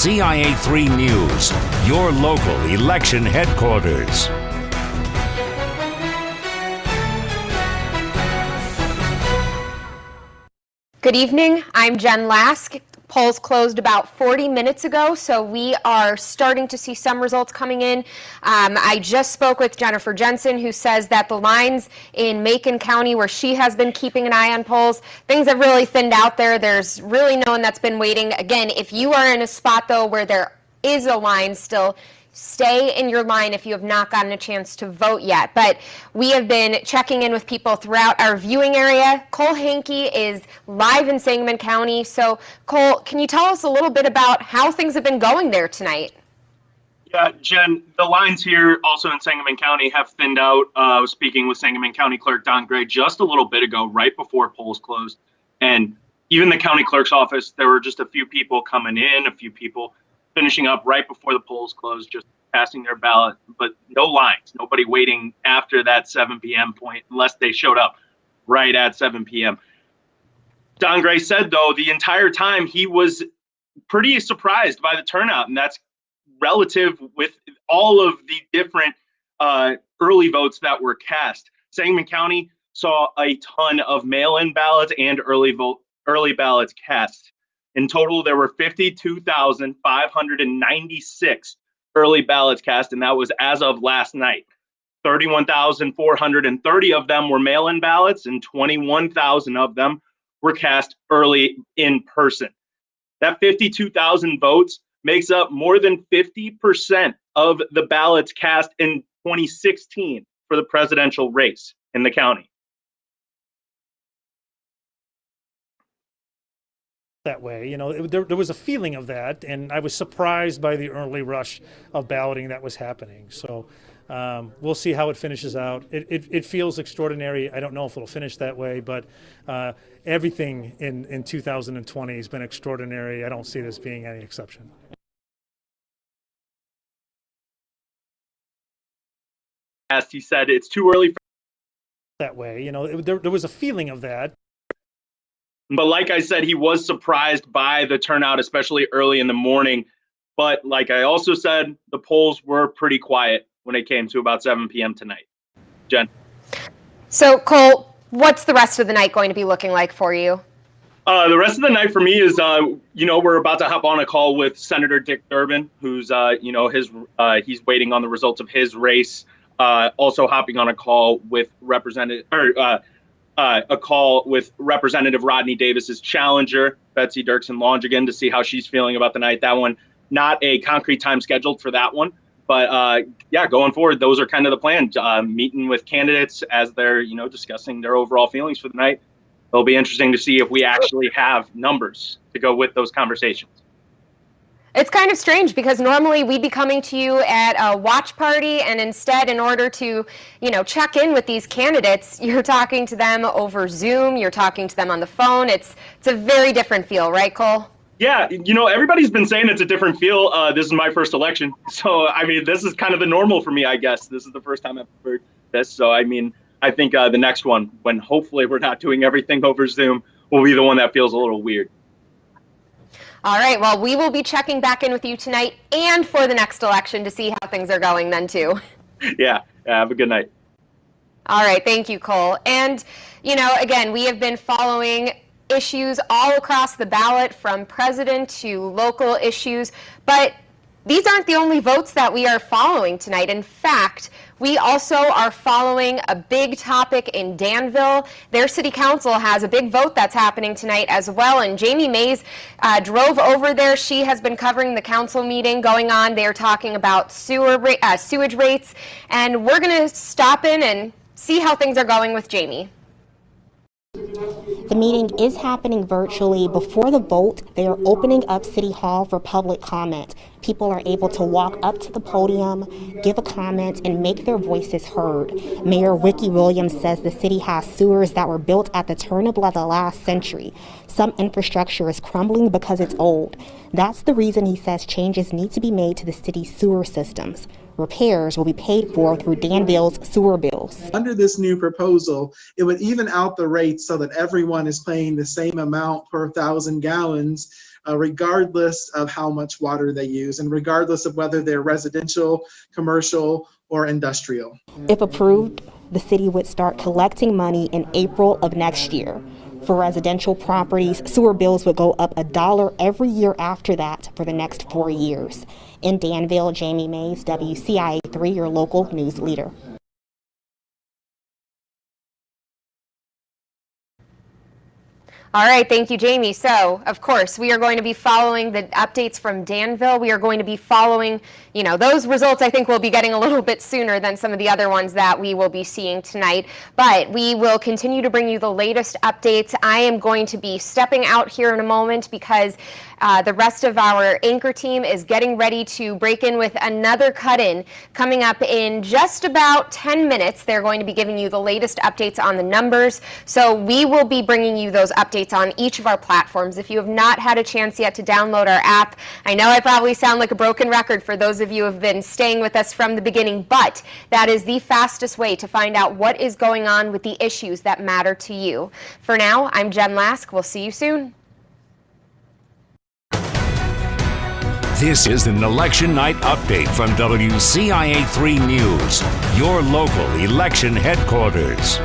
WCIA 3 News, your local election headquarters. Good evening, I'm Jen Lask. Polls closed about 40 minutes ago, so we are starting to see some results coming in. I just spoke with Jennifer Jensen, who says that the lines in Macon County, where she has been keeping an eye on polls, things have really thinned out there. There's really no one that's been waiting. Again, if you are in a spot, though, where there is a line still, stay in your line if you have not gotten a chance to vote yet. But we have been checking in with people throughout our viewing area. Cole Hankey is live in Sangamon County. So, Cole, can you tell us a little bit about how things have been going there tonight? Yeah, Jen, the lines here also in Sangamon County have thinned out. I was speaking with Sangamon County Clerk Don Gray just a little bit ago, right before polls closed. And even the county clerk's office, there were just a few people coming in, a few people finishing up right before the polls closed, just casting their ballot, but no lines, nobody waiting after that 7 p.m. point unless they showed up right at 7 p.m. Don Gray said, though, the entire time he was pretty surprised by the turnout, and that's relative with all of the different early votes that were cast. Sangamon County saw a ton of mail-in ballots and early ballots cast. In total, there were 52,596 early ballots cast, and that was as of last night. 31,430 of them were mail-in ballots, and 21,000 of them were cast early in person. That 52,000 votes makes up more than 50% of the ballots cast in 2016 for the presidential race in the county. That way, you know, there was a feeling of that, and I was surprised by the early rush of balloting that was happening. So we'll see how it finishes out. It feels extraordinary. I don't know if it'll finish that way, but everything in 2020 has been extraordinary. I don't see this being any exception. As he said, it's too early for that way, you know, there was a feeling of that. But like I said, he was surprised by the turnout, especially early in the morning. But like I also said, the polls were pretty quiet when it came to about 7 p.m. tonight. Jen. So, Cole, what's the rest of the night going to be looking like for you? The rest of the night for me is, we're about to hop on a call with Senator Dick Durbin, who's, he's waiting on the results of his race. Also hopping on a call with Representative Rodney Davis's challenger, Betsy Dirksen-Longigan, to see how she's feeling about the night. That one, not a concrete time scheduled for that one. But going forward, those are kind of the plan. Meeting with candidates as they're, discussing their overall feelings for the night. It'll be interesting to see if we actually have numbers to go with those conversations. It's kind of strange because normally we'd be coming to you at a watch party, and instead, in order to, check in with these candidates, you're talking to them over Zoom, you're talking to them on the phone. It's a very different feel, right, Cole? Yeah, everybody's been saying it's a different feel. This is my first election. So, this is kind of the normal for me, I guess. This is the first time I've heard this. So, I think the next one, when hopefully we're not doing everything over Zoom, will be the one that feels a little weird. All right, well, we will be checking back in with you tonight and for the next election to see how things are going then, too. Yeah, have a good night. All right, thank you, Cole. And, again, we have been following issues all across the ballot, from president to local issues, but these aren't the only votes that we are following tonight. In fact, we also are following a big topic in Danville. Their city council has a big vote that's happening tonight as well, and Jamie Mays drove over there. She has been covering the council meeting going on. They're talking about sewage rates, and we're going to stop in and see how things are going with Jamie. The meeting is happening virtually. Before the vote, they are opening up City Hall for public comment. People are able to walk up to the podium, give a comment, and make their voices heard. Mayor Ricky Williams says the city has sewers that were built at the turn of the last century. Some infrastructure is crumbling because it's old. That's the reason he says changes need to be made to the city's sewer systems. Repairs will be paid for through Danville's sewer bills. Under this new proposal, it would even out the rates so that everyone is paying the same amount per 1,000 gallons regardless of how much water they use and regardless of whether they're residential, commercial, or industrial. If approved, the city would start collecting money in April of next year. For residential properties, sewer bills would go up $1 every year after that for the next 4 years. In Danville, Jamie Mays, WCIA 3, your local news leader. All right, thank you, Jamie. So, of course, we are going to be following the updates from Danville. We are going to be following, those results I think we'll be getting a little bit sooner than some of the other ones that we will be seeing tonight. But we will continue to bring you the latest updates. I am going to be stepping out here in a moment because the rest of our anchor team is getting ready to break in with another cut-in coming up in just about 10 minutes. They're going to be giving you the latest updates on the numbers. So we will be bringing you those updates on each of our platforms. If you have not had a chance yet to download our app, I know I probably sound like a broken record for those of you who have been staying with us from the beginning, but that is the fastest way to find out what is going on with the issues that matter to you. For now, I'm Jen Lask. We'll see you soon. This is an election night update from WCIA 3 News, your local election headquarters.